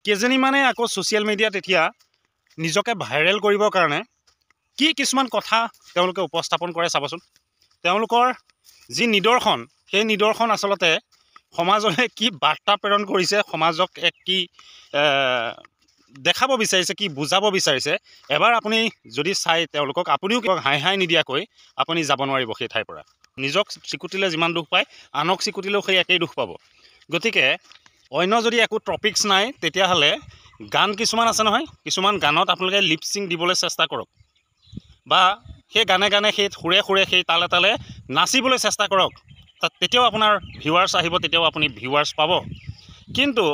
কেইজনীমানে আকৌ ছ'চিয়েল মিডিয়াত এতিয়া নিজকে ভাইৰেল কৰিবৰ কাৰণে কি কিছুমান কথা তেওঁলোকে উপস্থাপন কৰে চাবচোন। তেওঁলোকৰ যি নিদৰ্শন, সেই নিদৰ্শন আচলতে সমাজলৈ কি বাৰ্তা প্ৰেৰণ কৰিছে, সমাজক এক কি দেখাব বিচাৰিছে, কি বুজাব বিচাৰিছে, এবাৰ আপুনি যদি চাই তেওঁলোকক, আপুনিও হাই নিদিয়াকৈ আপুনি যাব নোৱাৰিব সেই ঠাইৰ পৰা। নিজক চিকুটিলে যিমান দুখ পায়, আনক চিকুটিলেও সেই একেই দুখ পাব। গতিকে অন্য যদি একো টপিকছ নাই, তেতিয়াহ'লে গান কিছুমান আছে নহয়, কিছুমান গানত আপোনালোকে লিপচিং দিবলৈ চেষ্টা কৰক, বা সেই গানে গানে সেই সুৰে সুৰে সেই তালে তালে নাচিবলৈ চেষ্টা কৰক। তেতিয়াও আপোনাৰ ভিউৱাৰ্ছ আহিব, তেতিয়াও আপুনি ভিউৱাৰ্ছ পাব। কিন্তু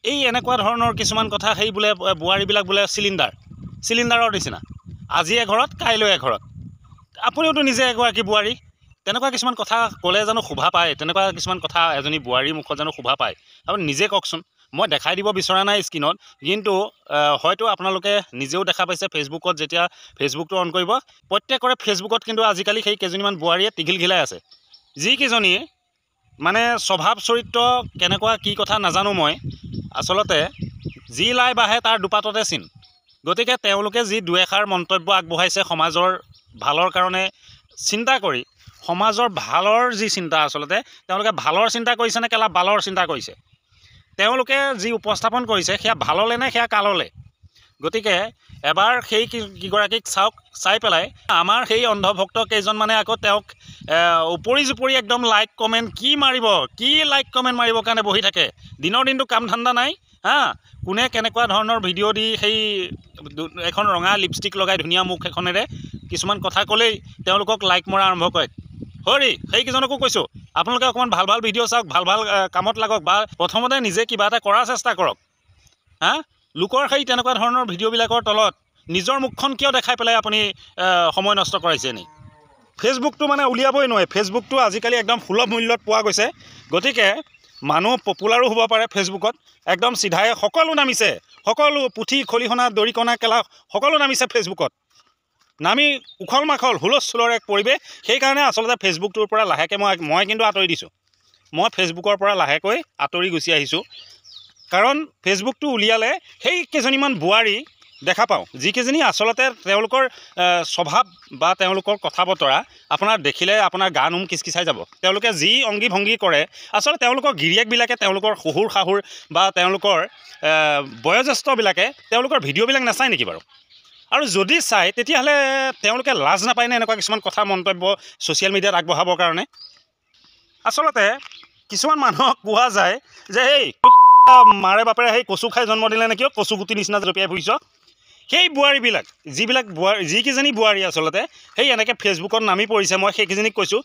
এই এনেকুৱা ধৰণৰ কিছুমান কথা, সেই বোলে বোৱাৰীবিলাক বোলে চিলিণ্ডাৰৰ নিচিনা, আজি এঘৰত কাইলৈ এঘৰত। আপুনিওতো নিজে এগৰাকী বোৱাৰী, তেনেকুৱা কিছুমান কথা ক'লে জানো শোভা পায়? তেনেকুৱা কিছুমান কথা এজনী বোৱাৰীৰ মুখত জানো শোভা পায়? আপুনি নিজে কওকচোন। মই দেখাই দিব বিচৰা নাই স্ক্ৰীণত, কিন্তু হয়তো আপোনালোকে নিজেও দেখা পাইছে ফেচবুকত। যেতিয়া ফেচবুকটো অন কৰিব, প্ৰত্যেকৰে ফেচবুকত কিন্তু আজিকালি সেই কেইজনীমান বোৱাৰীয়ে টিঘিলঘিলাই আছে, যিকেইজনী মানে স্বভাৱ চৰিত্ৰ কেনেকুৱা কি কথা নাজানো মই। আচলতে যি লাই বাঢ়ে তাৰ দুপাততে চিন। গতিকে তেওঁলোকে যি দুএষাৰ মন্তব্য আগবঢ়াইছে সমাজৰ ভালৰ কাৰণে চিন্তা কৰি, সমাজৰ ভালৰ যি চিন্তা, আচলতে তেওঁলোকে ভালৰ চিন্তা কৰিছে নে কেলা বালৰ চিন্তা কৰিছে? তেওঁলোকে যি উপস্থাপন কৰিছে সেয়া ভাললৈ নে সেয়া কাললৈ? গতিকে এবাৰ সেই কিগৰাকীক চাওক, চাই পেলাই আমাৰ সেই অন্ধভক্ত কেইজনমানে আকৌ তেওঁক উপৰি জুপৰি একদম লাইক কমেণ্ট কি মাৰিব, কি লাইক কমেণ্ট মাৰিবৰ কাৰণে বহি থাকে। দিনৰ দিনটো কাম ধান্দা নাই, কোনে কেনেকুৱা ধৰণৰ ভিডিঅ' দি সেই এখন ৰঙা লিপষ্টিক লগাই ধুনীয়া মুখ এখনেৰে কিছুমান কথা ক'লেই তেওঁলোকক লাইক মৰা আৰম্ভ কৰে। সেইকেইজনকো কৈছোঁ, আপোনালোকে অকণমান ভাল ভাল ভিডিঅ' চাওক, ভাল ভাল কামত লাগক, বা প্ৰথমতে নিজে কিবা এটা কৰাৰ চেষ্টা কৰক। লোকৰ সেই তেনেকুৱা ধৰণৰ ভিডিঅ'বিলাকৰ তলত নিজৰ মুখখন কিয় দেখাই পেলাই আপুনি সময় নষ্ট কৰাইছে নি? ফেচবুকটো মানে উলিয়াবই নোৱাৰে। ফেচবুকটো আজিকালি একদম সুলভ মূল্যত পোৱা গৈছে। গতিকে মানুহ পপুলাৰো হ'ব পাৰে ফেচবুকত। একদম চিধাই সকলো নামিছে, সকলো পুথি খলিহনা দৰিকণা কেলা সকলো নামিছে ফেচবুকত। নামি উখল মাখল হুলস্থুলৰ এক পৰিৱেশ। সেইকাৰণে আচলতে ফেচবুকটোৰ পৰা লাহেকৈ মই কিন্তু আঁতৰি দিছোঁ। মই ফেচবুকৰ পৰা লাহেকৈ আঁতৰি গুচি আহিছোঁ। কাৰণ ফেচবুকটো উলিয়ালে সেই কেইজনীমান বোৱাৰী দেখা পাওঁ, যিকেইজনী আচলতে তেওঁলোকৰ স্বভাৱ বা তেওঁলোকৰ কথা বতৰা আপোনাৰ দেখিলে আপোনাৰ গা নোম কিচকিচাই যাব। তেওঁলোকে যি অংগী ভংগী কৰে, আচলতে তেওঁলোকৰ গিৰিয়েকবিলাকে, তেওঁলোকৰ শহুৰ শাহুৰ বা তেওঁলোকৰ বয়োজ্যেষ্ঠবিলাকে তেওঁলোকৰ ভিডিঅ'বিলাক নাচায় নেকি বাৰু? আৰু যদি চায় তেতিয়াহ'লে তেওঁলোকে লাজ নাপায়নে এনেকুৱা কিছুমান কথা মন্তব্য ছ'চিয়েল মিডিয়াত আগবঢ়াবৰ কাৰণে? আচলতে কিছুমান মানুহক কোৱা যায় যে এই মাৰে বাপেৰে সেই কচু খাই জন্ম দিলে নেকি, কচু গুটি নিচিনা জঁপিয়াই ফুৰিছ। সেই বোৱাৰীবিলাক যিকেইজনী বোৱাৰী আচলতে সেই এনেকৈ ফেচবুকত নামি পৰিছে, মই সেইকেইজনীক কৈছোঁ,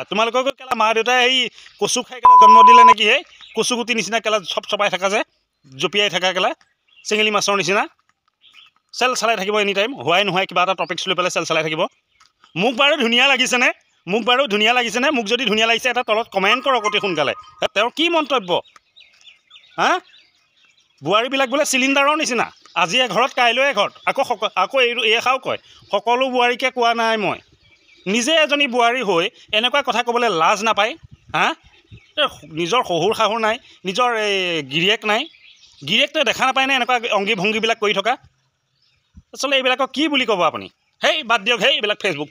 তোমালোকক কেলা মা দেউতাই সেই কচু খাই কেলা জন্ম দিলে নেকি? সেই কচু গুটি নিচিনা কেলা চপাই থকা যে, জঁপিয়াই থকা কেলা চেঙেলী মাছৰ নিচিনা চেল চালাই থাকিব এনি টাইম, হোৱাই নোহোৱাই কিবা এটা টপিকছ লৈ পেলাই চেল চালাই থাকিব। মোক বাৰু ধুনীয়া লাগিছেনে? মোক যদি ধুনীয়া লাগিছে এটা তলত কমেণ্ট কৰক অতি সোনকালে। তেওঁৰ কি মন্তব্য? বোৱাৰীবিলাক বোলে চিলিণ্ডাৰৰ নিচিনা, আজি এঘৰত কাইলৈ এঘৰত। আকৌ এষাও কয়, সকলো বোৱাৰীকে কোৱা নাই মই। নিজে এজনী বোৱাৰী হৈ এনেকুৱা কথা ক'বলৈ লাজ নাপায়? নিজৰ শহুৰ শাহুৰ নাই, নিজৰ এই গিৰিয়েক নাই, গিৰিয়েকটোৱে দেখা নাপায়নে এনেকুৱা অংগী ভংগীবিলাক কৰি থকা? আচলতে এইবিলাকক কি বুলি ক'ব আপুনি? বাদ দিয়ক, এইবিলাক ফেচবুক